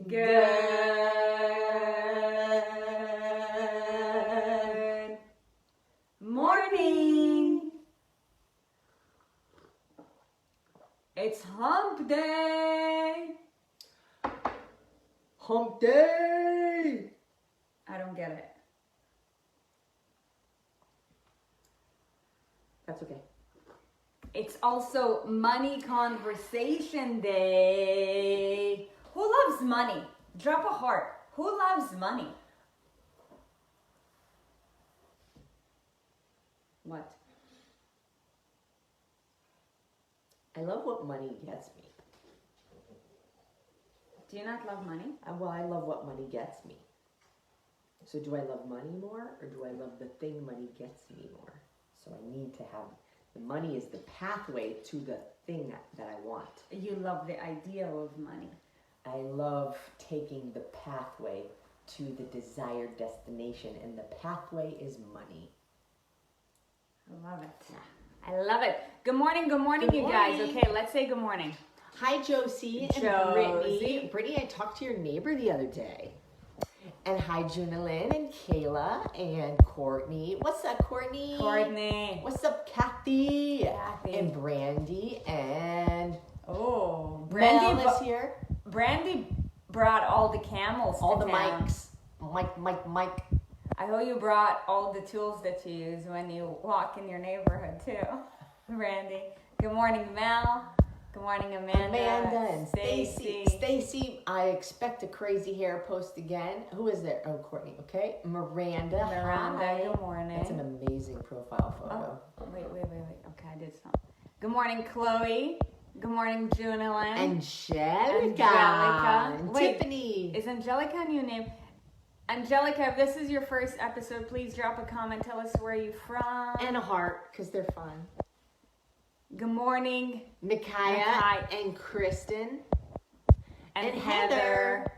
Good morning. It's hump day. Hump day. I don't get it. That's okay. It's also money conversation day. Who loves money? Drop a heart. Who loves money? What? I love what money gets me. Do you not love money? Well, I love what money gets me. So do I love money more, or do I love the thing money gets me more? So I need to have, the money is the pathway to the thing that I want. You love the idea of money. I love taking the pathway to the desired destination, and the pathway is money. I love it. I love it. Good morning, you guys. Okay, let's say good morning. Hi, Josie and Josie. Brittany, I talked to your neighbor the other day. And hi, Junalyn and Kayla and Courtney. What's up, Courtney? Courtney. What's up, Kathy? Kathy. And Brandy and Brandy Mel is here. Brandy brought all the camels All to the town. mics. Mike. I hope you brought all the tools that you use when you walk in your neighborhood too. Brandy. Good morning, Mel. Good morning, Amanda and Stacy. Stacy, I expect a crazy hair post again. Who is there? Oh, Courtney. Okay. Miranda. Hi. Good morning. That's an amazing profile photo. Oh, wait. Okay, I did something. Good morning, Chloe. Good morning, Junalyn. Angelica. And Wait, Tiffany. Is Angelica a new name? Angelica, if this is your first episode, please drop a comment. Tell us where you're from. And a heart, because they're fun. Good morning, Micaiah and Kristen. and Heather.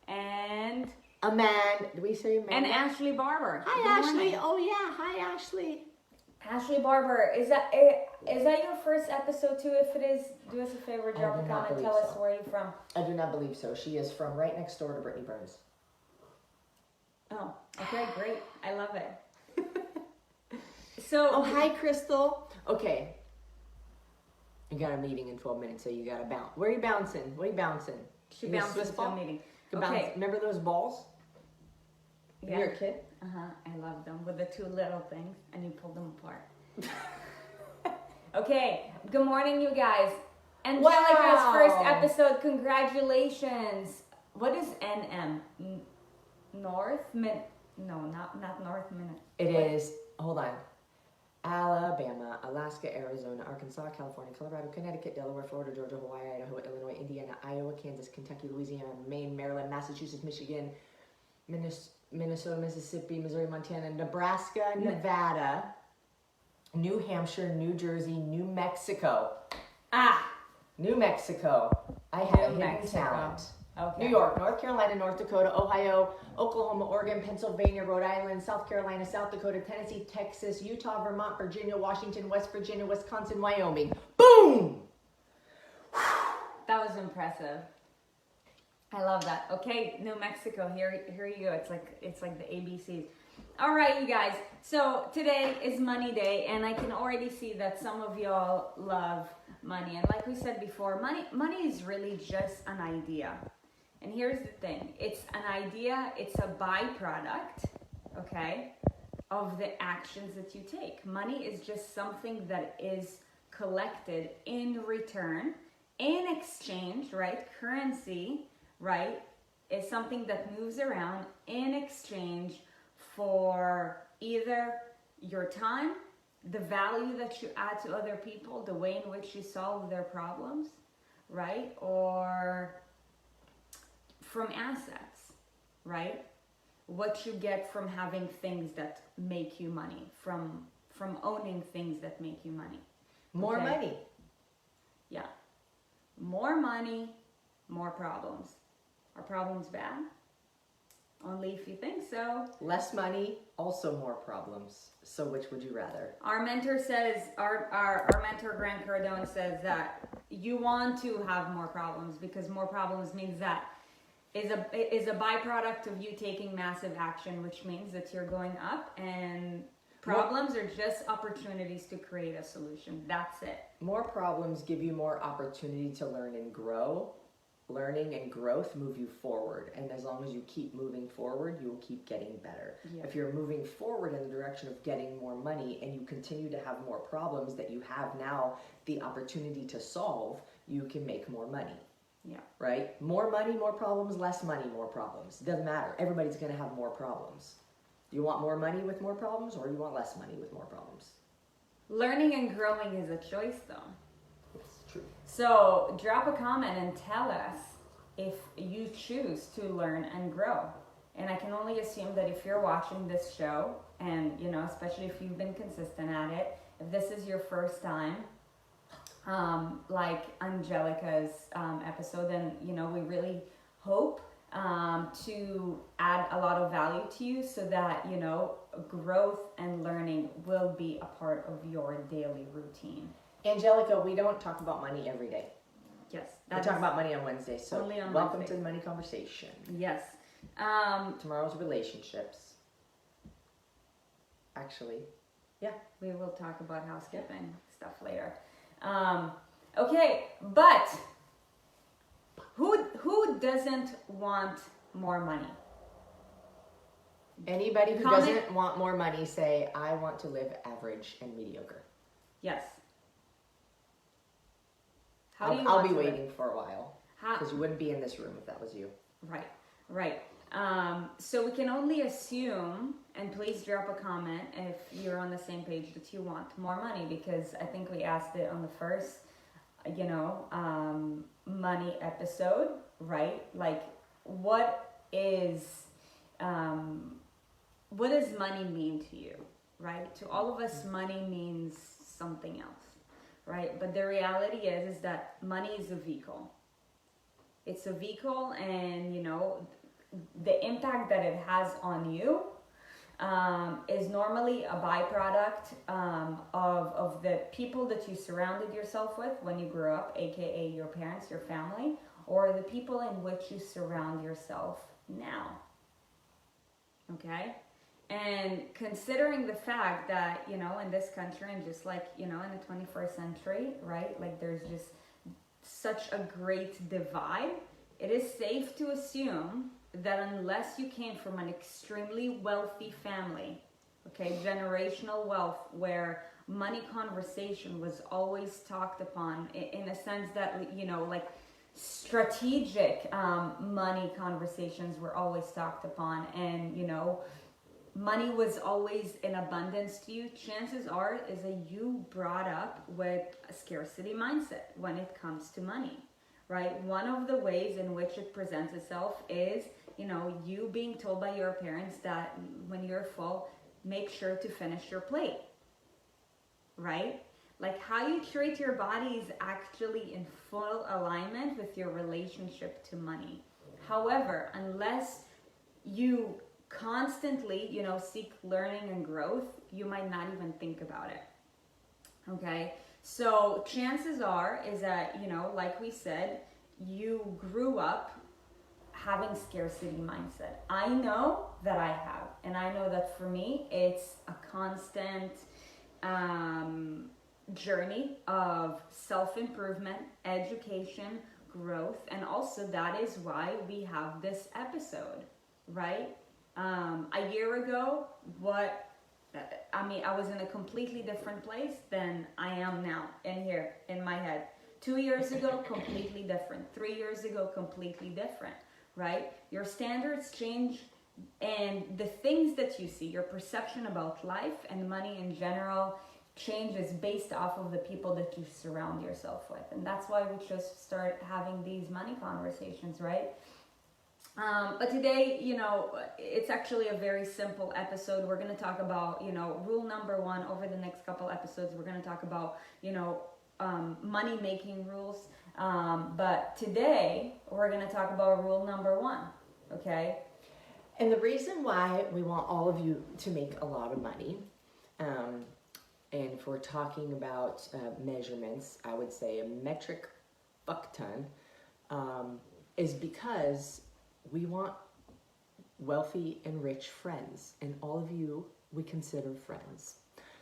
And Amanda. Do we say Amanda? And Ashley Barber. Hi, Good Ashley. morning. Oh, yeah. Hi, Ashley. Ashley Barber, is that your first episode too? If it is, do us a favor, drop a comment. Tell us where you're from. I do not believe so. She is from right next door to Brittany Burns. Oh, okay, great. I love it. So. Oh, hi, Crystal. Okay. You got a meeting in 12 minutes, so you got to bounce. Where are you bouncing? What are you bouncing? She bounces to a meeting. Okay. Remember those balls? Yeah. When you were a kid? I love them with the two little things, and you pull them apart. Okay, good morning, you guys. Angelica's first episode. Congratulations. What is NM? No, not North Minute. It is. Hold on. Alabama, Alaska, Arizona, Arkansas, California, Colorado, Connecticut, Delaware, Florida, Georgia, Hawaii, Idaho, Illinois, Indiana, Iowa, Kansas, Kentucky, Louisiana, Maine, Maryland, Massachusetts, Michigan, Minnesota, Mississippi, Missouri, Montana, Nebraska, Nevada, New Hampshire, New Jersey, New Mexico. New Mexico. I have a hidden talent. Okay. New York, North Carolina, North Dakota, Ohio, Oklahoma, Oregon, Pennsylvania, Rhode Island, South Carolina, South Dakota, Tennessee, Texas, Utah, Vermont, Virginia, Washington, West Virginia, Wisconsin, Wyoming. Boom! That was impressive. I love that. Okay, New Mexico. Here you go. It's like the ABCs. All right, you guys. So today is Money Day, and I can already see that some of y'all love money. And like we said before, money is really just an idea. And here's the thing. It's an idea. It's a byproduct, okay, of the actions that you take. Money is just something that is collected in return, in exchange, right? Currency, right, is something that moves around in exchange for either your time, the value that you add to other people, the way in which you solve their problems, right? Or from assets, right? What you get from having things that make you money, from owning things that make you money. More money. Yeah. More money, more problems. Are problems bad? Only if you think so. Less money, also more problems. So which would you rather? Our mentor says, our mentor Grant Cardone says that you want to have more problems because more problems means that is a byproduct of you taking massive action, which means that you're going up, and problems are just opportunities to create a solution. That's it. More problems give you more opportunity to learn and grow. Learning and growth move you forward, and as long as you keep moving forward, you will keep getting better. Yeah. If you're moving forward in the direction of getting more money and you continue to have more problems that you have now the opportunity to solve, you can make more money. Yeah. Right? More money, more problems, less money, more problems. It doesn't matter. Everybody's going to have more problems. Do you want more money with more problems, or do you want less money with more problems? Learning and growing is a choice, though. It's true. So drop a comment and tell us if you choose to learn and grow. And I can only assume that if you're watching this show, and especially if you've been consistent at it, if this is your first time, like Angelica's episode, then we really hope to add a lot of value to you, so that growth and learning will be a part of your daily routine. Angelica, we don't talk about money every day. Yes, We talk about money on Wednesday, so only on welcome Wednesday. to the money conversation. Yes. Tomorrow's relationships. Actually, yeah. We will talk about housekeeping stuff later. Okay, but who doesn't want more money? Anybody who Comment. doesn't want more money, say, I want to live average and mediocre. Yes. I'll be waiting for a while, How, because you wouldn't be in this room if that was you. right. So we can only assume, and please drop a comment if you're on the same page that you want more money, because I think we asked it on the first, money episode, right? Like, what does money mean to you, right? To all of us, money means something else, right? But the reality is that money is a vehicle. It's a vehicle, and the impact that it has on you is normally a byproduct of the people that you surrounded yourself with when you grew up, aka your parents, your family, or the people in which you surround yourself now. Okay? And considering the fact that, in this country, and just like, in the 21st century, right? Like, there's just such a great divide, it is safe to assume that unless you came from an extremely wealthy family, okay, generational wealth, where money conversation was always talked upon in a sense that, like strategic money conversations were always talked upon, and, money was always in abundance to you, chances are is that you brought up with a scarcity mindset when it comes to money, right? One of the ways in which it presents itself is, you being told by your parents that when you're full, make sure to finish your plate, right? Like, how you treat your body is actually in full alignment with your relationship to money. However, unless you constantly, seek learning and growth, you might not even think about it. Okay? So chances are is that, like we said, you grew up having scarcity mindset. I know that I have, and I know that for me, it's a constant journey of self-improvement, education, growth, and also that is why we have this episode, right? A year ago, I was in a completely different place than I am now, in here, in my head. 2 years ago, completely different. 3 years ago, completely different, right? Your standards change, and the things that you see, your perception about life and money in general changes based off of the people that you surround yourself with. And that's why we just start having these money conversations, right? But today, it's actually a very simple episode. We're going to talk about, rule number 1. Over the next couple episodes, we're going to talk about, money making rules. But today, we're going to talk about rule number 1. Okay? And the reason why we want all of you to make a lot of money, and if we're talking about measurements, I would say a metric fuck ton, is because we want wealthy and rich friends, and all of you we consider friends.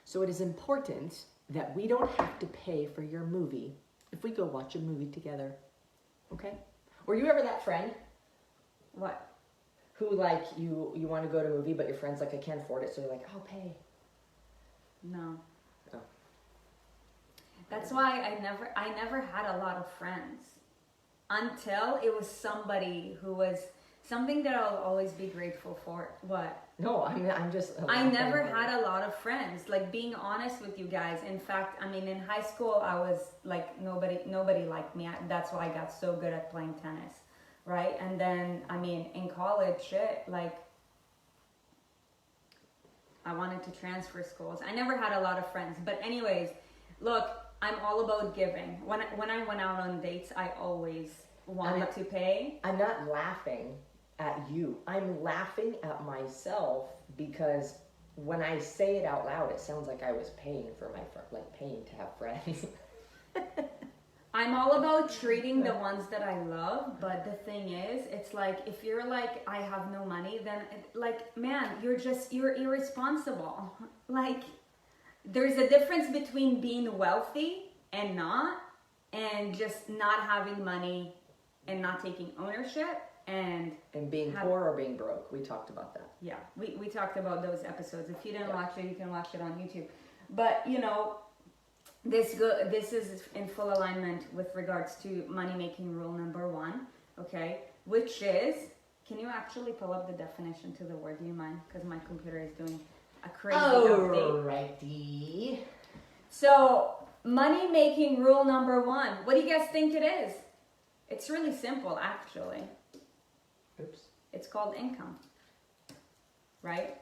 So it is important that we don't have to pay for your movie if we go watch a movie together. Okay? Were you ever that friend What? who like you want to go to a movie but your friend's like, I can't afford it, so you're like, I'll pay? No. Oh. That's why I never had a lot of friends until it was somebody who was something that I'll always be grateful for. What? No, I'm just. I never had a lot of friends. Like, being honest with you guys. In fact, I mean, in high school, I was like, nobody liked me. That's why I got so good at playing tennis, right? And then, I mean, in college, shit, like, I wanted to transfer schools. I never had a lot of friends. But anyways, look, I'm all about giving. When I went out on dates, I always wanted to pay. I'm not laughing at you. I'm laughing at myself because when I say it out loud, it sounds like I was paying for my friend, like paying to have friends. I'm all about treating the ones that I love, but the thing is, it's like, if you're like, I have no money, then like, man, you're irresponsible. Like, there's a difference between being wealthy and not, and just not having money and not taking ownership, and being poor or being broke. We talked about that. Yeah, we talked about those episodes. If you didn't watch it, you can watch it on YouTube. But, you know, this is in full alignment with regards to money-making rule number 1, okay? Which is, can you actually pull up the definition to the word? Do you mind? Because my computer is doing a crazy update. Alrighty. So, money-making rule number 1. What do you guys think it is? It's really simple, actually. Oops. It's called income, right?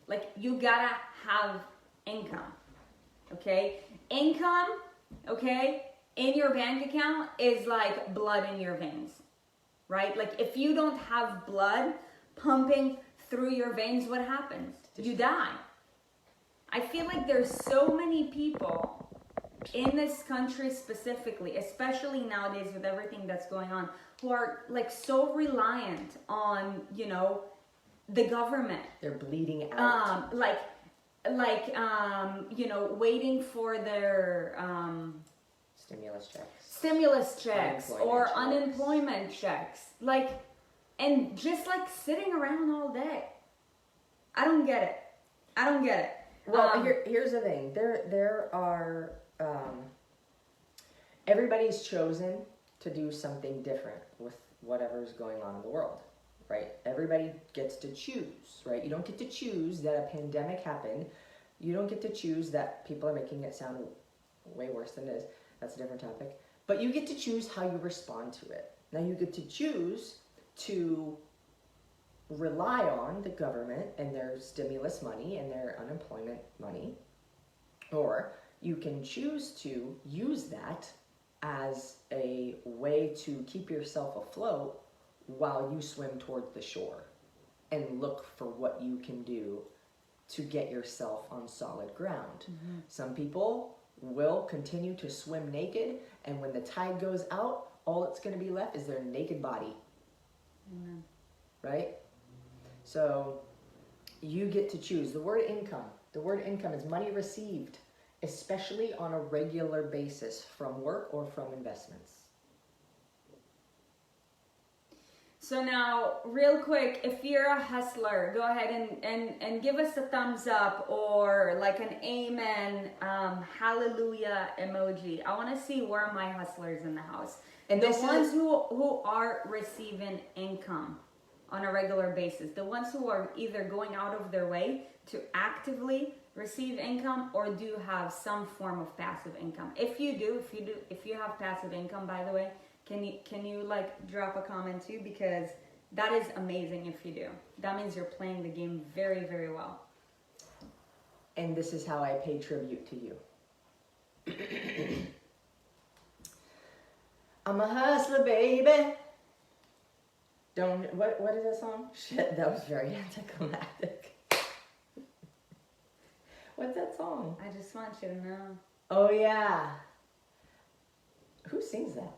Like, you gotta have income, okay? Income, okay, in your bank account is like blood in your veins, right? Like, if you don't have blood pumping through your veins, what happens? You die. I feel like there's so many people in this country specifically, especially nowadays with everything that's going on, who are like so reliant on, you know, the government. They're bleeding out. You know, waiting for their stimulus checks or unemployment checks, like, and just like sitting around all day. I don't get it. Well, here's the thing. There are everybody's chosen to do something different with whatever's going on in the world, right? Everybody gets to choose, right? You don't get to choose that a pandemic happened. You don't get to choose that people are making it sound way worse than it is. That's a different topic. But you get to choose how you respond to it. Now you get to choose to rely on the government and their stimulus money and their unemployment money, or you can choose to use that as a way to keep yourself afloat while you swim towards the shore and look for what you can do to get yourself on solid ground. Mm-hmm. Some people will continue to swim naked, and when the tide goes out, all that's going to be left is their naked body. Mm-hmm. Right? So you get to choose. The word income is money received, especially on a regular basis from work or from investments. So now, real quick, if you're a hustler, go ahead and give us a thumbs up or like an amen, hallelujah emoji. I want to see where are my hustlers in the house. And the ones who are receiving income on a regular basis, the ones who are either going out of their way to actively receive income or do have some form of passive income. If you have passive income, by the way, can you like drop a comment too, because that is amazing if you do. That means you're playing the game very, very well. And this is how I pay tribute to you. I'm a hustler, baby. What is that song? Shit, that was very anticlimactic. What's that song? I just want you to know. Oh yeah. Who sings that?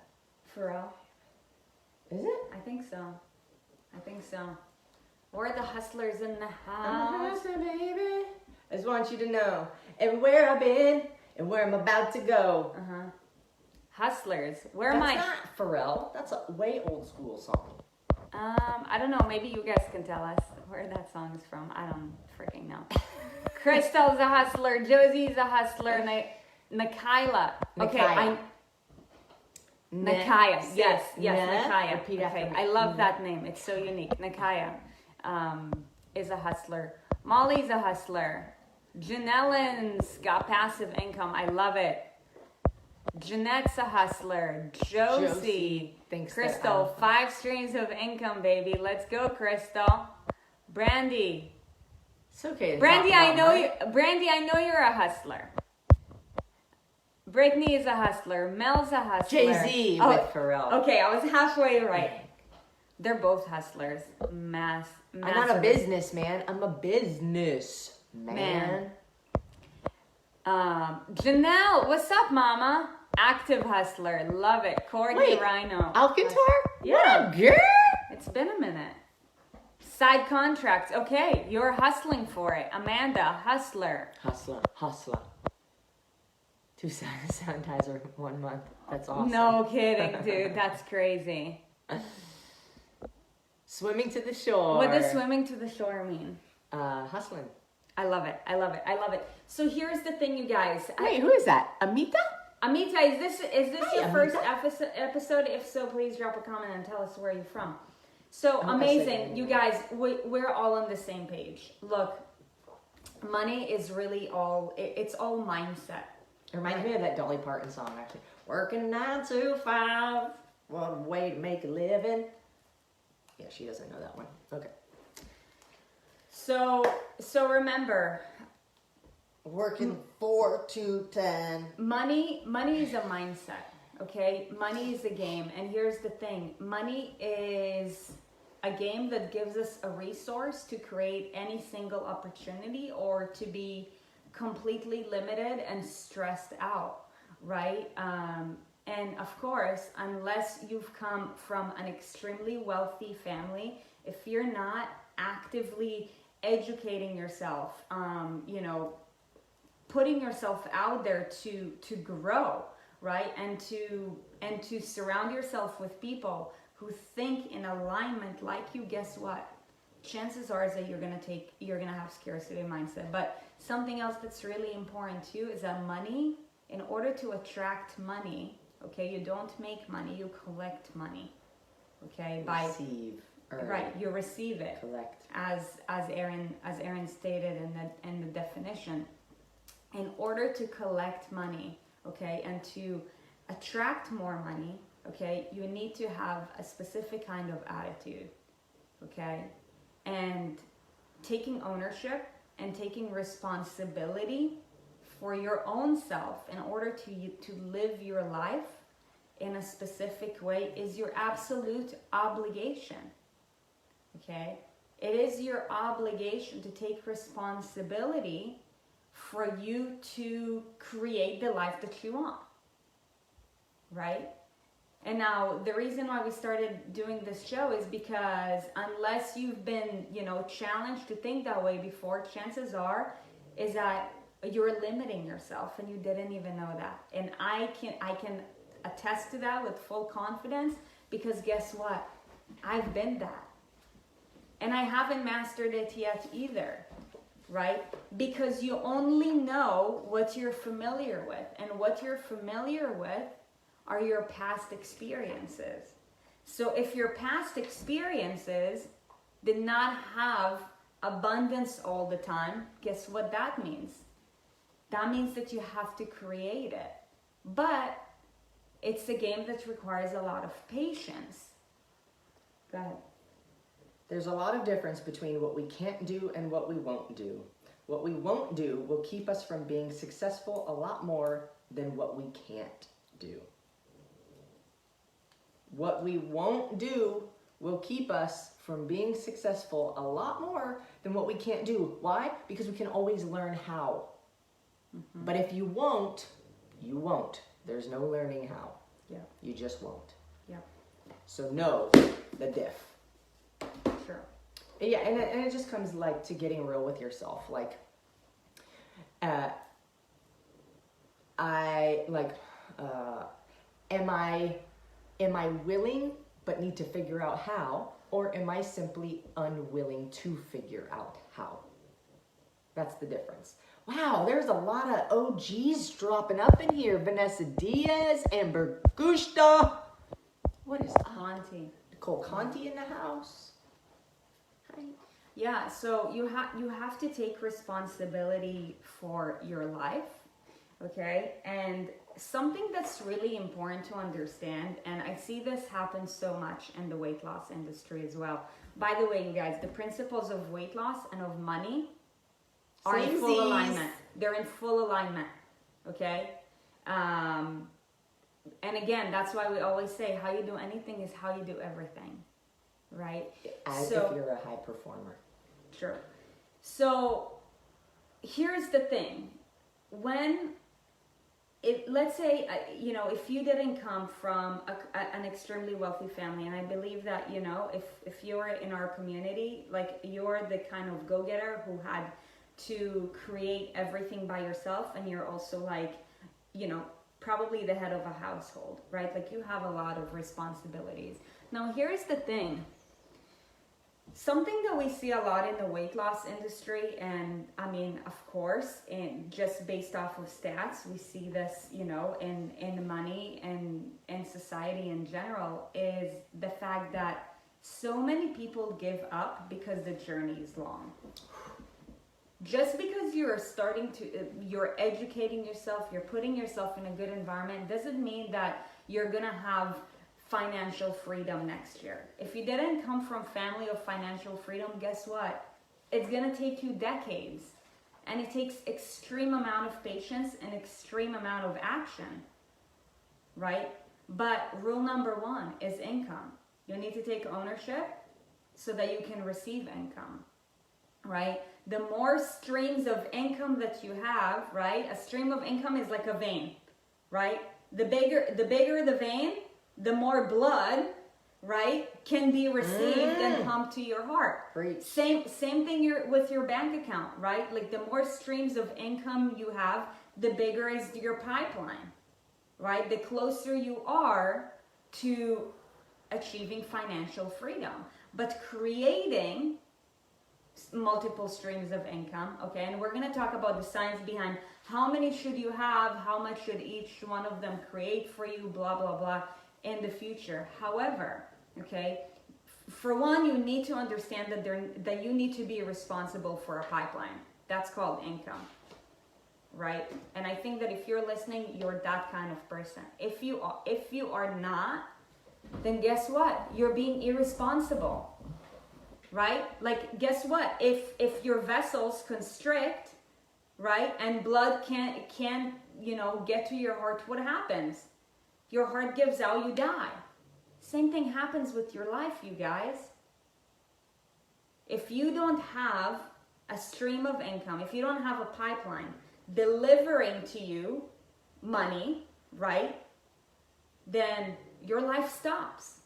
Pharrell. Is it? I think so. I think so. We're the hustlers in the I'm a house. hustler, baby. I just want you to know everywhere I've been and where I'm about to go. Hustlers. Where am I? That's not Pharrell. That's a way old school song. I don't know. Maybe you guys can tell us where that song is from. I don't freaking know. Crystal's a hustler. Josie's a hustler. Nakayla. Okay, Nakaya. Yes, Nakaya. Repeat after Okay, me. I love that name. It's so unique. Nakaya is a hustler. Molly's a hustler. Janellen's got passive income. I love it. Jeanette's a hustler. Josie thinks Crystal, 5 streams of income, baby. Let's go, Crystal. Brandy. It's okay. to Brandy, talk I about know money. you. Brandy, I know you're a hustler. Brittany is a hustler. Mel's a hustler. Jay-Z Oh, with Pharrell. okay, I was halfway right. They're both hustlers. I'm not a massive- businessman. I'm a business man. Janelle, what's up, mama? Active hustler. Love it. Courtney Wait, Rhino. Alcantar? Yeah. What up, girl? It's been a minute. Side contracts. Okay, you're hustling for it. Amanda, hustler. Hustler. 2 sanitizer 1 month. That's awesome. No kidding, dude. That's crazy. Swimming to the shore. What does swimming to the shore mean? Hustling. I love it. I love it. I love it. So here's the thing, you guys. Wait, who is that? Amita? Amita, is this Hi, your first Amita. episode? If so, please drop a comment and tell us where you're from. So I hope I said amazing, that. you guys. We're all on the same page. Look, money is really all. It's all mindset. It reminds me of that Dolly Parton song, actually. Working 9 to 5. What a way to make a living. Yeah, she doesn't know that one. Okay. So remember, Working 4 to 10. money is a mindset. Okay, money is a game, and here's the thing: money is a game that gives us a resource to create any single opportunity or to be completely limited and stressed out, right? And of course, unless you've come from an extremely wealthy family, if you're not actively educating yourself, putting yourself out there to grow, right? And to surround yourself with people who think in alignment like you, guess what? Chances are is that you're gonna have scarcity mindset. But something else that's really important too is that money, in order to attract money, okay, you don't make money, you collect money. Okay, Receive. right, you receive it. Collect. As Erin stated in the definition. In order to collect money, okay, and to attract more money, okay, you need to have a specific kind of attitude, okay, and taking ownership and taking responsibility for your own self in order to live your life in a specific way is your absolute obligation, okay? It is your obligation to take responsibility for you to create the life that you want, right? And now the reason why we started doing this show is because unless you've been, challenged to think that way before, chances are is that you're limiting yourself and you didn't even know that. And I can attest to that with full confidence because guess what? I've been that. And I haven't mastered it yet either. Right? Because you only know what you're familiar with, and what you're familiar with are your past experiences. So if your past experiences did not have abundance all the time, guess what that means? That means that you have to create it. But it's a game that requires a lot of patience. Go ahead. There's a lot of difference between what we can't do and what we won't do. What we won't do will keep us from being successful a lot more than what we can't do. What we won't do will keep us from being successful a lot more than what we can't do. Why? Because we can always learn how. Mm-hmm. But if you won't, you won't. There's no learning how. Yeah. You just won't. Yeah. So know the diff. Yeah, and it just comes like to getting real with yourself. Like, am I willing but need to figure out how, or am I simply unwilling to figure out how? That's the difference. Wow, there's a lot of OGs dropping up in here. Vanessa Diaz, Amber Gusta. What is Conti. Nicole Conti in the house? Hi. Yeah, so you have to take responsibility for your life, okay? And something that's really important to understand, and I see this happen so much in the weight loss industry as well. By the way, you guys, the principles of weight loss and of money are in full alignment. They're in full alignment, okay? And again, that's why we always say how you do anything is how you do everything, right? As if you're a high performer. Sure. So here's the thing. Let's say, if you didn't come from an extremely wealthy family, and I believe that, if you're in our community, like you're the kind of go-getter who had to create everything by yourself, and you're also like, probably the head of a household, right? Like you have a lot of responsibilities. Now, here's the thing. Something that we see a lot in the weight loss industry, and I mean, of course, and just based off of stats, we see this, in money and in society in general, is the fact that so many people give up because the journey is long. Just because you're educating yourself, you're putting yourself in a good environment, doesn't mean that you're gonna have financial freedom next year. If you didn't come from family of financial freedom, guess what? It's gonna take you decades, and it takes extreme amount of patience and extreme amount of action, right? But rule number one is income. You need to take ownership so that you can receive income, right? The more streams of income that you have, right? A stream of income is like a vein, right? The bigger the vein, the more blood, right, can be received and pumped to your heart. Preach. Same thing with your bank account, right? Like the more streams of income you have, the bigger is your pipeline, right? The closer you are to achieving financial freedom. But creating multiple streams of income, okay? And we're going to talk about the science behind how many should you have, how much should each one of them create for you, blah, blah, blah, in the future. However, okay, for one, you need to understand that you need to be responsible for a pipeline. That's called income, right? And I think that if you're listening, you're that kind of person. If you are not, then guess what? You're being irresponsible. Right? Like, guess what? If your vessels constrict, right, and blood can't get to your heart, what happens? Your heart gives out, you die. Same thing happens with your life, you guys. If you don't have a stream of income, if you don't have a pipeline delivering to you money, right, then your life stops.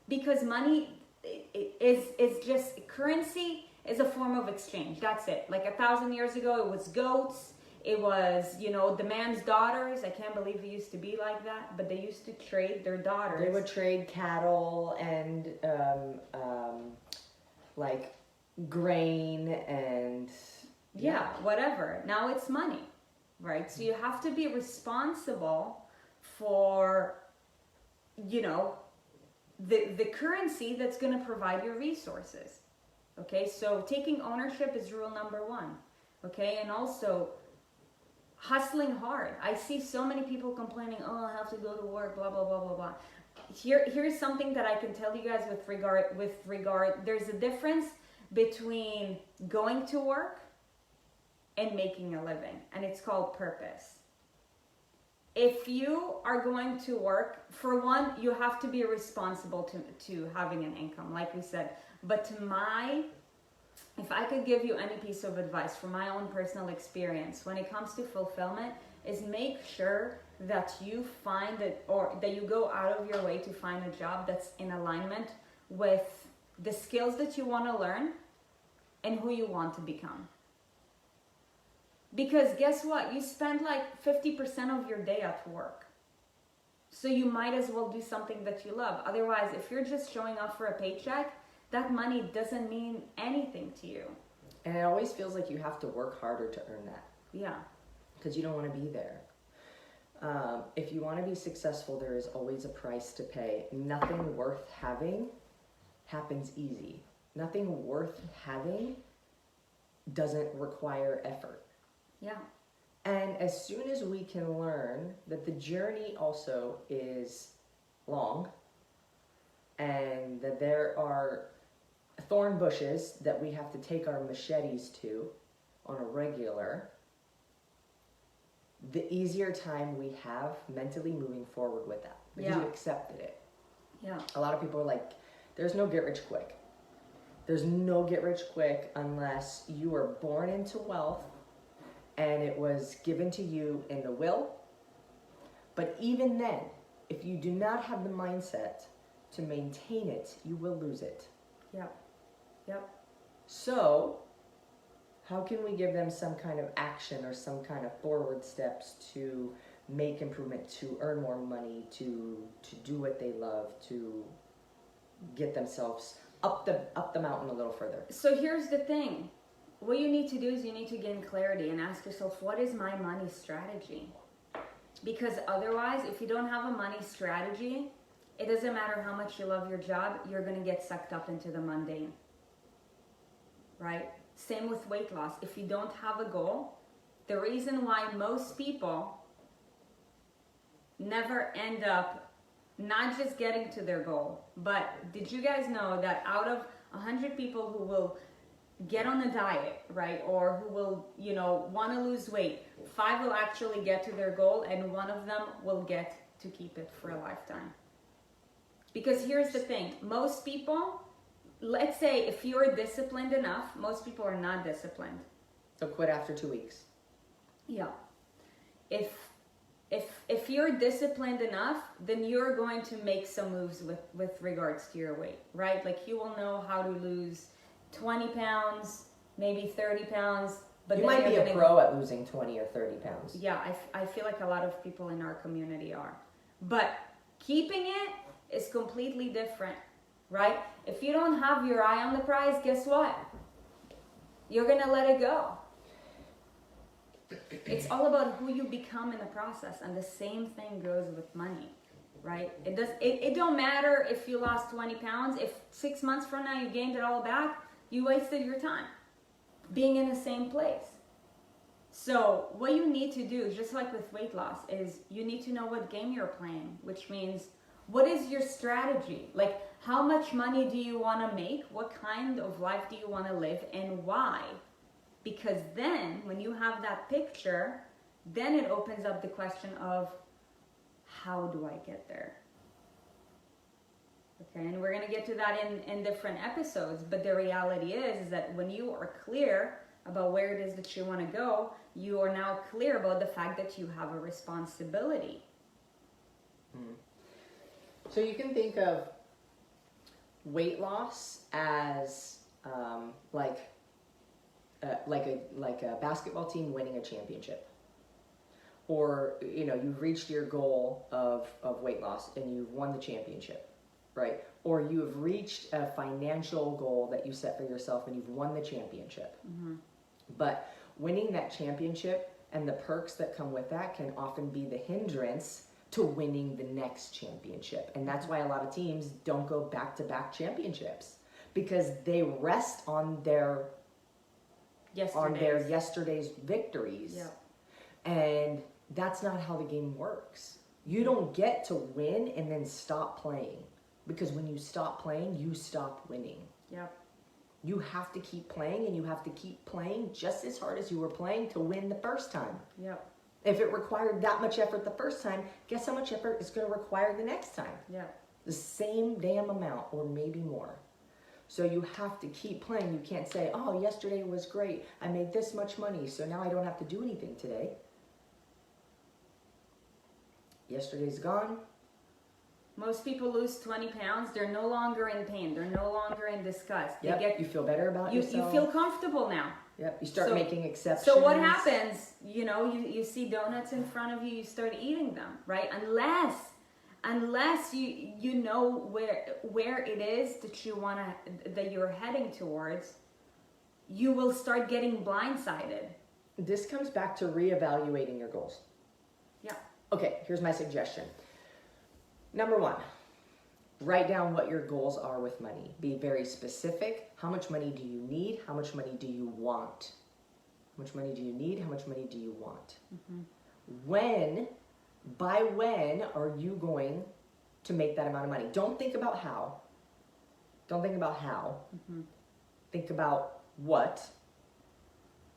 Because money is just, currency is a form of exchange. That's it. Like 1,000 years ago, it was goats. It was, the man's daughters. I can't believe it used to be like that, but they used to trade their daughters. They would trade cattle and like grain and yeah, whatever. Now it's money, right? So you have to be responsible for, the currency that's going to provide your resources. Okay, so taking ownership is rule number one. Okay, and also hustling hard. I see so many people complaining, oh, I have to go to work, blah, blah, blah, blah, blah. Here's something that I can tell you guys with regard, there's a difference between going to work and making a living, and it's called purpose. If you are going to work, for one, you have to be responsible to having an income, like we said. But if I could give you any piece of advice from my own personal experience, when it comes to fulfillment, is make sure that you find it, or that you go out of your way to find a job that's in alignment with the skills that you want to learn and who you want to become. Because guess what? You spend like 50% of your day at work. So you might as well do something that you love. Otherwise, if you're just showing up for a paycheck, that money doesn't mean anything to you. And it always feels like you have to work harder to earn that. Yeah. Because you don't want to be there. If you want to be successful, there is always a price to pay. Nothing worth having happens easy. Nothing worth having doesn't require effort. Yeah. And as soon as we can learn that the journey also is long and that there are thorn bushes that we have to take our machetes to on a regular, the easier time we have mentally moving forward with that, because you accepted it. Yeah. A lot of people are like, there's no get rich quick. There's no get rich quick unless you were born into wealth and it was given to you in the will. But even then, if you do not have the mindset to maintain it, you will lose it. Yep. Yep. So, how can we give them some kind of action or some kind of forward steps to make improvement, to earn more money, to do what they love, to get themselves up the mountain a little further? So here's the thing. What you need to do is you need to gain clarity and ask yourself, what is my money strategy? Because otherwise, if you don't have a money strategy, it doesn't matter how much you love your job, you're going to get sucked up into the mundane. Right? Same with weight loss. If you don't have a goal, the reason why most people never end up not just getting to their goal, but did you guys know that out of 100 people who will get on a diet, right, or who will, want to lose weight, 5 will actually get to their goal, and 1 of them will get to keep it for a lifetime? Because here's the thing, most people, let's say if you're disciplined enough, most people are not disciplined. So quit after 2 weeks. Yeah. If you're disciplined enough, then you're going to make some moves with regards to your weight, right? Like you will know how to lose 20 pounds, maybe 30 pounds. But you might be a pro at losing 20 or 30 pounds. Yeah, I feel like a lot of people in our community are. But keeping it is completely different, right? If you don't have your eye on the prize, guess what? You're going to let it go. It's all about who you become in the process, and the same thing goes with money, right? It don't matter if you lost 20 pounds. If 6 months from now you gained it all back, you wasted your time being in the same place. So what you need to do, just like with weight loss, is you need to know what game you're playing, which means what is your strategy? Like, how much money do you want to make? What kind of life do you want to live, and why? Because then when you have that picture, then it opens up the question of, how do I get there? Okay, and we're going to get to that in different episodes, but the reality is that when you are clear about where it is that you want to go, you are now clear about the fact that you have a responsibility. So you can think of weight loss as like a basketball team winning a championship, or you've reached your goal of weight loss and you've won the championship, right? Or you have reached a financial goal that you set for yourself and you've won the championship. Mm-hmm. But winning that championship and the perks that come with that can often be the hindrance to winning the next championship. And that's why a lot of teams don't go back-to-back championships, because they rest on their yesterday's victories. Yeah. And that's not how the game works. You don't get to win and then stop playing, because when you stop playing, you stop winning. Yep. You have to keep playing, and you have to keep playing just as hard as you were playing to win the first time. Yep. If it required that much effort the first time, guess how much effort it's going to require the next time? Yeah. The same damn amount, or maybe more. So you have to keep playing. You can't say, oh, yesterday was great. I made this much money, so now I don't have to do anything today. Yesterday's gone. Most people lose 20 pounds. They're no longer in pain. They're no longer in disgust. They Yep. You feel better about yourself. You feel comfortable now. Yep. You start making exceptions. So what happens? You know, you see donuts in front of you. You start eating them, right? Unless you know where it is that you're heading towards, you will start getting blindsided. This comes back to reevaluating your goals. Yeah. Okay, here's my suggestion. Number 1, write down what your goals are with money. Be very specific. How much money do you need? How much money do you want? How much money do you need? How much money do you want? Mm-hmm. By when are you going to make that amount of money? Don't think about how. Mm-hmm. Think about what,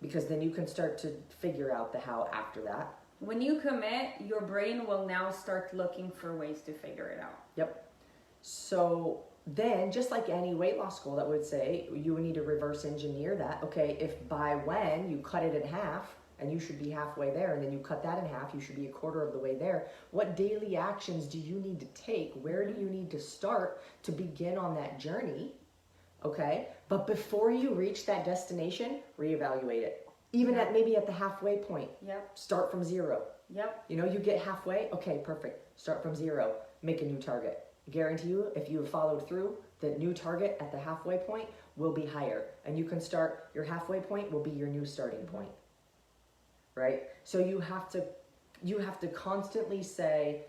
because then you can start to figure out the how after that. When you commit, your brain will now start looking for ways to figure it out. Yep. So then, just like any weight loss goal that would say, you would need to reverse engineer that. Okay, if by when you cut it in half, and you should be halfway there, and then you cut that in half, you should be a quarter of the way there. What daily actions do you need to take? Where do you need to start to begin on that journey? Okay, but before you reach that destination, reevaluate it. Even maybe at the halfway point. Yep. Start from 0. Yep. You know, you get halfway. Okay, perfect. Start from 0. Make a new target. Guarantee you, if you have followed through, the new target at the halfway point will be higher. And you can start, your halfway point will be your new starting point. Right? So you have to constantly say,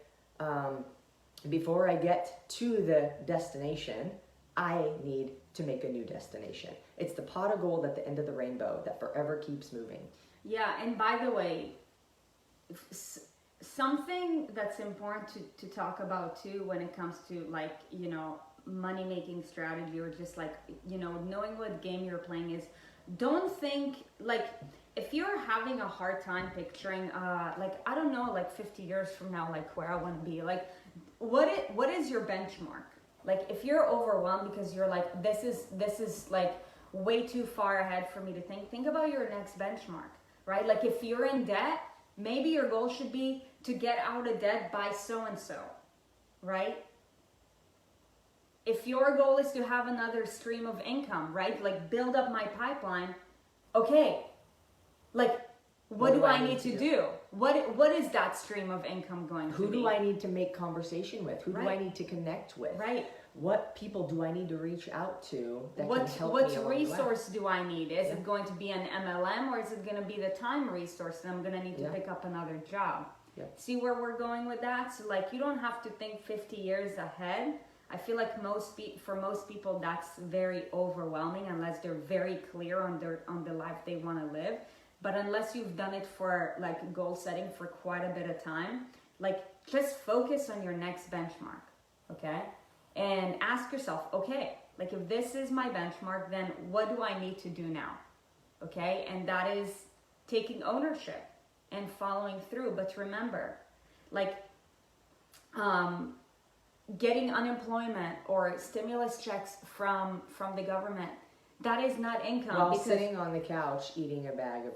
before I get to the destination, I need to make a new destination. It's the pot of gold at the end of the rainbow that forever keeps moving. Yeah, and by the way, something that's important to talk about too when it comes to, like, you know, money making strategy, or just like, you know, knowing what game you're playing is, don't think, like, if you're having a hard time picturing, like, I don't know, like 50 years from now, like where I want to be, like, what is your benchmark? Like, if you're overwhelmed because you're like, this is like way too far ahead for me to think about your next benchmark, right? Like, if you're in debt, maybe your goal should be to get out of debt by so-and-so, right? If your goal is to have another stream of income, right? Like, build up my pipeline. Okay, like, what do I need to do? What is that stream of income going to be? Who do I need to make conversation with? Who do I need to connect with? Right. What people do I need to reach out to that can help me What along the resource way? do I need? Is it going to be an MLM, or is it going to be the time resource that I'm going to need to pick up another job? Yep. See where we're going with that? So, like, you don't have to think 50 years ahead. I feel like for most people that's very overwhelming unless they're very clear on the life they want to live. But unless you've done it for, like, goal setting for quite a bit of time, like, just focus on your next benchmark, okay? And ask yourself, okay, like, if this is my benchmark, then what do I need to do now? Okay? And that is taking ownership and following through. But remember, like, getting unemployment or stimulus checks from the government, that is not income. While sitting on the couch eating a bag of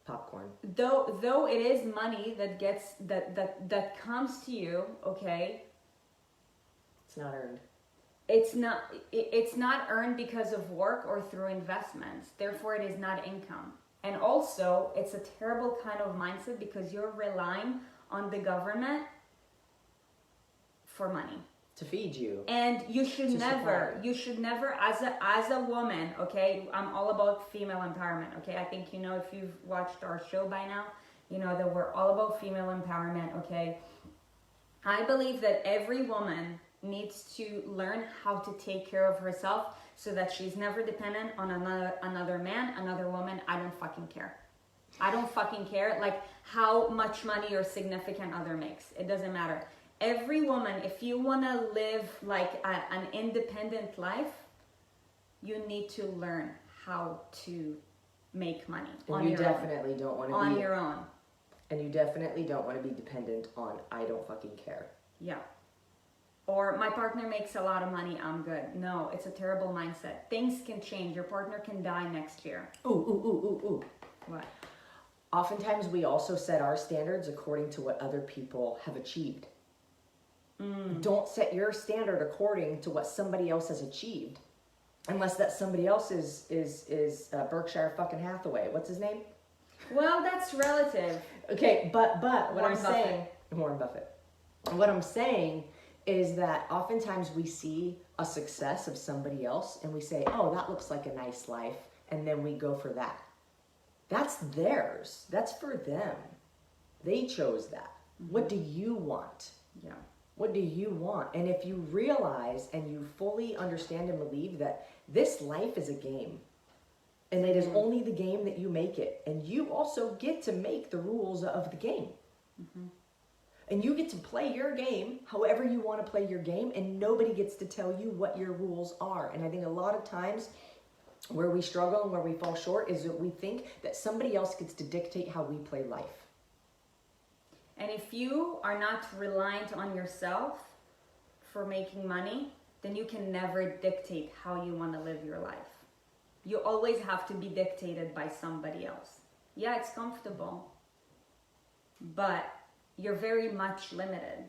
popcorn. Though it is money that comes to you, okay? It's not earned. It's not earned because of work or through investments. Therefore, it is not income. And also, it's a terrible kind of mindset because you're relying on the government for money to feed you. And you should never, as a woman, okay, I'm all about female empowerment, okay? I think, you know, if you've watched our show by now, you know that we're all about female empowerment, okay? I believe that every woman needs to learn how to take care of herself so that she's never dependent on another man, another woman. I don't fucking care. I don't fucking care, like, how much money your significant other makes. It doesn't matter. Every woman, if you want to live like an independent life, you need to learn how to make money on your definitely don't want to on your own. And you definitely don't want to be dependent on I don't fucking care. Yeah. Or my partner makes a lot of money, I'm good. No, it's a terrible mindset. Things can change. Your partner can die next year. Ooh. What? Oftentimes we also set our standards according to what other people have achieved. Don't set your standard according to what somebody else has achieved, unless that somebody else is Berkshire fucking Hathaway. What's his name? Well, that's relative. Okay, but what Warren I'm saying, Warren Buffett. What I'm saying is that oftentimes we see a success of somebody else and we say, oh, that looks like a nice life, and then we go for that. That's theirs. That's for them. They chose that. What do you want? Yeah. What do you want? And if you realize and you fully understand and believe that this life is a game, and it is only the game that you make it, and you also get to make the rules of the game. And you get to play your game however you want to play your game, and nobody gets to tell you what your rules are. And I think a lot of times where we struggle and where we fall short is that we think that somebody else gets to dictate how we play life. And if you are not reliant on yourself for making money, then you can never dictate how you want to live your life. You always have to be dictated by somebody else. Yeah, it's comfortable, but you're very much limited,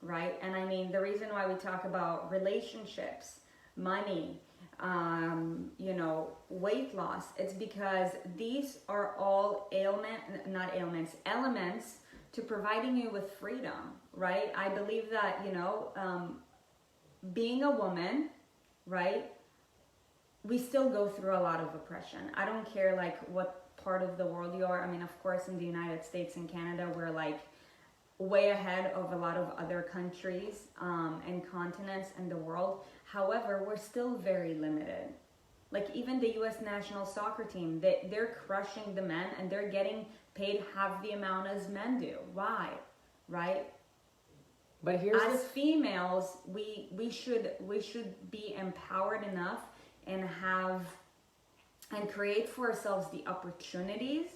right? And I mean, the reason why we talk about relationships, money, weight loss, it's because these are all elements to providing you with freedom, right? I believe that, being a woman, right? We still go through a lot of oppression. I don't care like what part of the world you are. I mean, of course, in the United States and Canada, we're like way ahead of a lot of other countries and continents in the world. However, we're still very limited. Like even the U.S. national soccer team, they're crushing the men and they're getting paid half the amount as men do. Why? Right? But here's as females, we should be empowered enough and create for ourselves the opportunities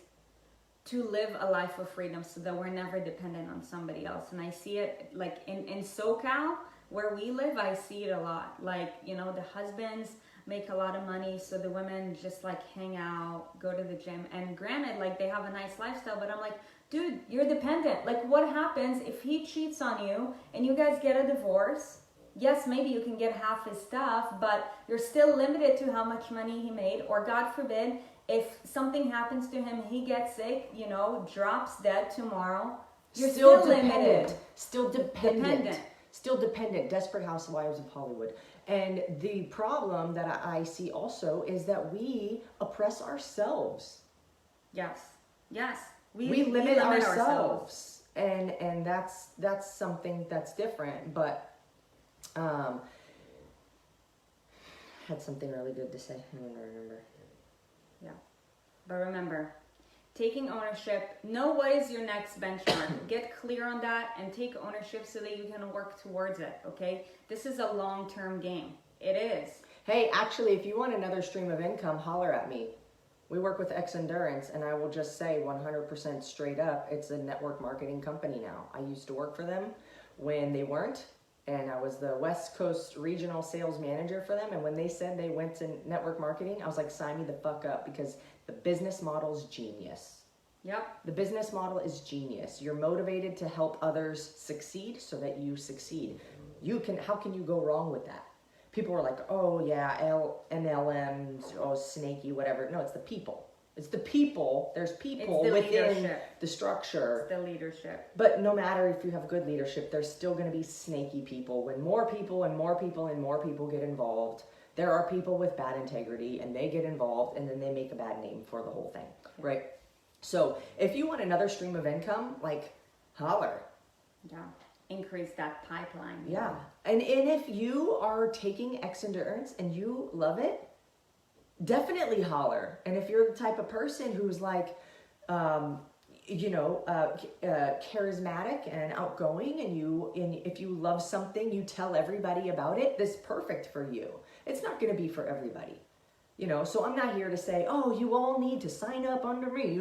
to live a life of freedom so that we're never dependent on somebody else. And I see it like in SoCal where we live, I see it a lot. Like, the husbands make a lot of money, so the women just like hang out, go to the gym. And granted, like they have a nice lifestyle, but I'm like, dude, you're dependent. Like what happens if he cheats on you and you guys get a divorce? Yes, maybe you can get half his stuff, but you're still limited to how much money he made. Or God forbid, if something happens to him, he gets sick, drops dead tomorrow. You're still limited. Still dependent. Still dependent. Desperate Housewives of Hollywood. And the problem that I see also is that we oppress ourselves. Yes. We limit ourselves. And that's something that's different, but had something really good to say. I don't remember. Yeah. But remember, taking ownership, know what is your next benchmark. Get clear on that and take ownership so that you can work towards it, okay? This is a long-term game. It is. Hey, actually, if you want another stream of income, holler at me. We work with X Endurance, and I will just say 100% straight up, it's a network marketing company now. I used to work for them when they weren't, and I was the West Coast regional sales manager for them. And when they said they went to network marketing, I was like, sign me the fuck up, because the business model is genius. Yep. The business model is genius. You're motivated to help others succeed so that you succeed. How can you go wrong with that? People are like, oh yeah, NLMs, oh snaky, whatever. No, it's the people. It's the people. There's people within the structure. It's the leadership. But no matter if you have good leadership, there's still going to be snaky people. When more people and more people and more people get involved, there are people with bad integrity and they get involved and then they make a bad name for the whole thing, right? So if you want another stream of income, like holler. Yeah. Increase that pipeline. Yeah. And if you are taking X Endurance and you love it, definitely holler. And if you're the type of person who's like, charismatic and outgoing, and if you love something, you tell everybody about it, this is perfect for you. It's not going to be for everybody, so I'm not here to say, oh, you all need to sign up under me.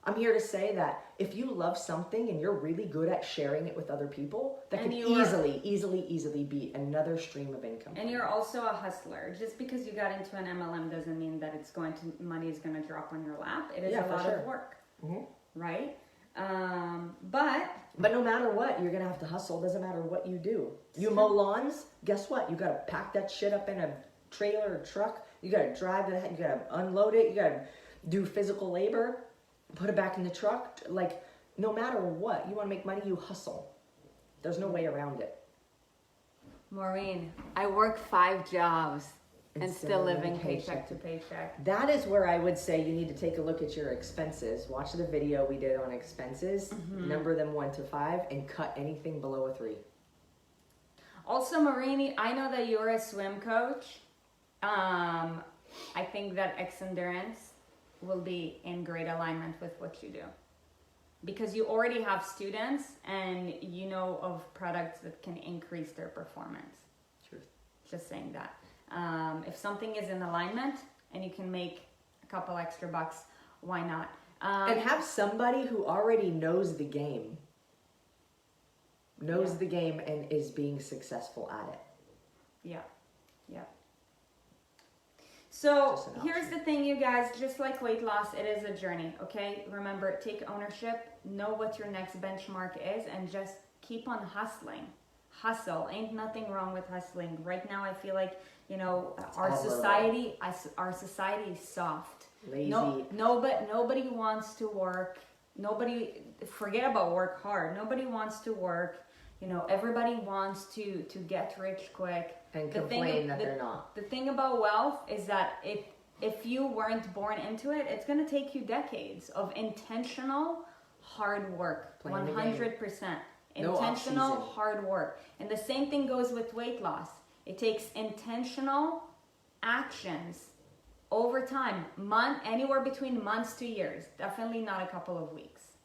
I'm here to say that if you love something and you're really good at sharing it with other people, that can easily be another stream of income. And you're also a hustler. Just because you got into an MLM doesn't mean that money is going to drop on your lap. It is a lot of work, right? But But no matter what, you're gonna have to hustle. Doesn't matter what you do. You mow lawns, guess what? You gotta pack that shit up in a trailer or truck. You gotta drive it, you gotta unload it, you gotta do physical labor, put it back in the truck. Like, no matter what, you wanna make money, you hustle. There's no way around it. Maureen, I work 5 jobs and still living paycheck to paycheck. That is where I would say you need to take a look at your expenses. Watch the video we did on expenses, number them 1 to 5, and cut anything below a 3. Also, Maureen, I know that you're a swim coach. I think that X Endurance will be in great alignment with what you do. Because you already have students and you know of products that can increase their performance. Truth. Just saying that. If something is in alignment and you can make a couple extra bucks, why not? And have somebody who already knows the game. Knows the game and is being successful at it. Yeah. So here's the thing, you guys, just like weight loss, it is a journey, okay? Remember, take ownership, know what your next benchmark is, and just keep on hustling. Hustle, ain't nothing wrong with hustling. Right now, I feel like, you know, our society is soft. Lazy. Nobody wants to work. Forget about work hard. Nobody wants to work. You know, everybody wants to get rich quick. And complain that they're not. The thing about wealth is that if you weren't born into it, it's going to take you decades of intentional hard work. 100%. Intentional hard work. And the same thing goes with weight loss. It takes intentional actions over time, anywhere between months to years, definitely not a couple of weeks,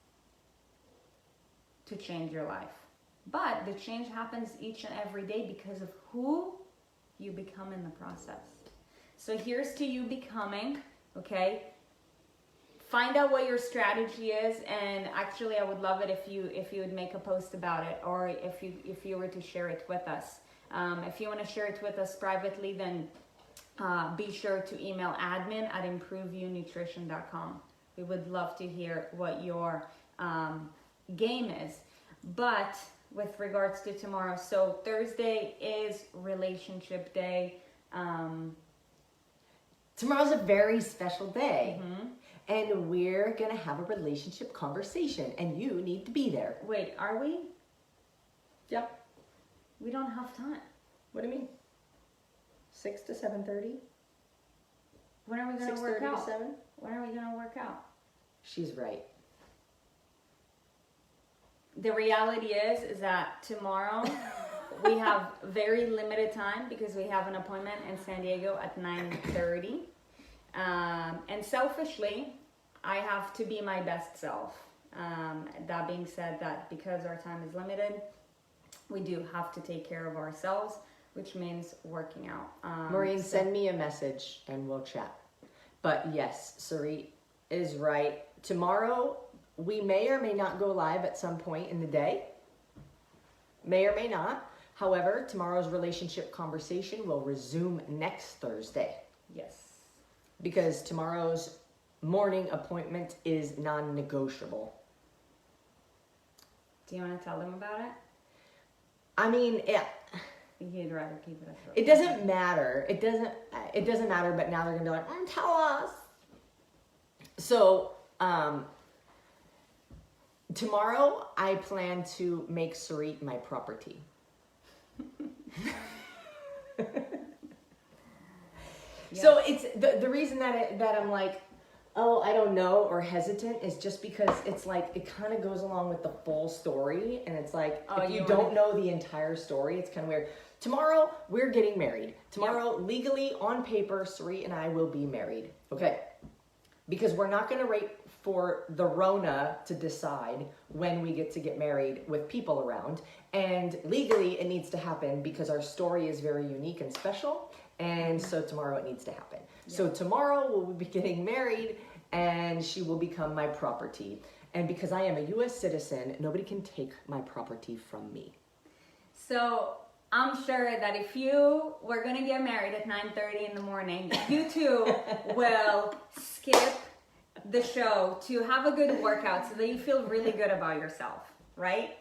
to change your life. But the change happens each and every day because of who you become in the process. So here's to you becoming, okay? Find out what your strategy is, and actually I would love it if you would make a post about it, or if you were to share it with us. If you want to share it with us privately, then be sure to email admin@improveyonutrition.com. We would love to hear what your game is. But with regards to tomorrow, so Thursday is relationship day. Tomorrow's a very special day. And we're gonna have a relationship conversation, and you need to be there. Wait, are we? Yep. We don't have time. What do you mean? 6 to 7:30? When are we gonna work 6:30 out? to 7? When are we gonna work out? She's right. The reality is that tomorrow we have very limited time because we have an appointment in San Diego at 9:30. And selfishly, I have to be my best self. That being said, that because our time is limited, we do have to take care of ourselves, which means working out. Maureen, send me a message and we'll chat. But yes, Sarit is right. Tomorrow, we may or may not go live at some point in the day. May or may not. However, tomorrow's relationship conversation will resume next Thursday. Yes. Because tomorrow's morning appointment is non-negotiable. Do you want to tell them about it? I mean, You'd rather keep it a short. it doesn't matter. It doesn't matter, but now they're going to be like, tell us. So, tomorrow I plan to make Sarit my property. Yes. So it's the reason that I'm like, oh, I don't know, or hesitant is just because it's like, it kind of goes along with the full story. And it's like, if you don't know the entire story, it's kind of weird. Tomorrow, we're getting married. Tomorrow, legally, on paper, Sarit and I will be married. Okay. Because we're not going to wait for the Rona to decide when we get to get married with people around. And legally, it needs to happen because our story is very unique and special. And so tomorrow it needs to happen. Yeah. So tomorrow we'll be getting married and she will become my property. And because I am a U.S. citizen, nobody can take my property from me. So I'm sure that if you were going to get married at 9:30 in the morning, you too will skip the show to have a good workout so that you feel really good about yourself, right?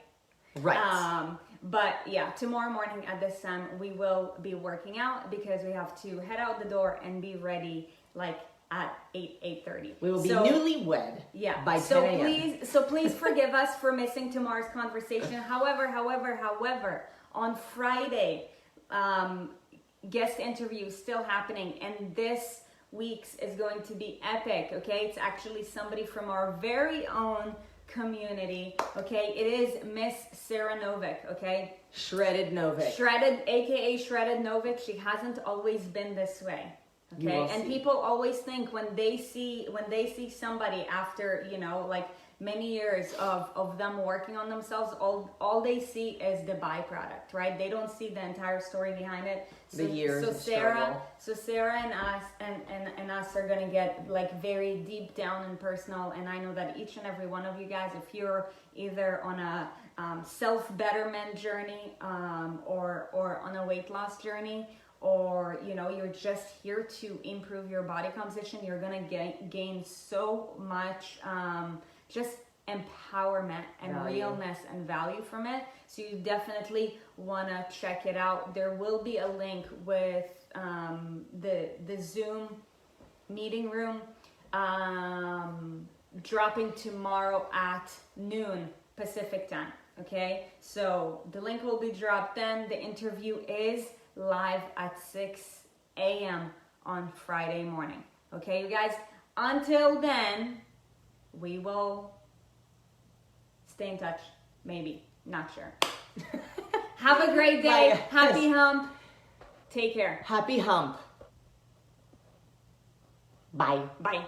Right. But yeah, tomorrow morning at this time, we will be working out because we have to head out the door and be ready like at 8:30. We will be newlywed by 10 a.m. So please forgive us for missing tomorrow's conversation. However, on Friday, guest interview is still happening, and this week's is going to be epic, okay? It's actually somebody from our very own community, okay? It is Miss Sarah Novick, okay? Shredded Novick. Shredded, aka Shredded Novick. She hasn't always been this way. Okay, and people always think when they see somebody after, you know, like many years of them working on themselves, all they see is the byproduct, right? They don't see the entire story behind it. The years of struggle. So Sarah and us and us are gonna get like very deep down and personal. And I know that each and every one of you guys, if you're either on a self-betterment journey or on a weight loss journey, or you know you're just here to improve your body composition, you're gonna gain so much just empowerment and realness and value from it. So you definitely want to check it out. There will be a link with the Zoom meeting room dropping tomorrow at noon Pacific time. Okay, so the link will be dropped then. The interview is live at 6 a.m. on Friday morning. Okay, you guys, until then, we will stay in touch. Maybe, not sure. Have a great day. Bye. Happy hump. Take care. Happy hump. Bye. Bye.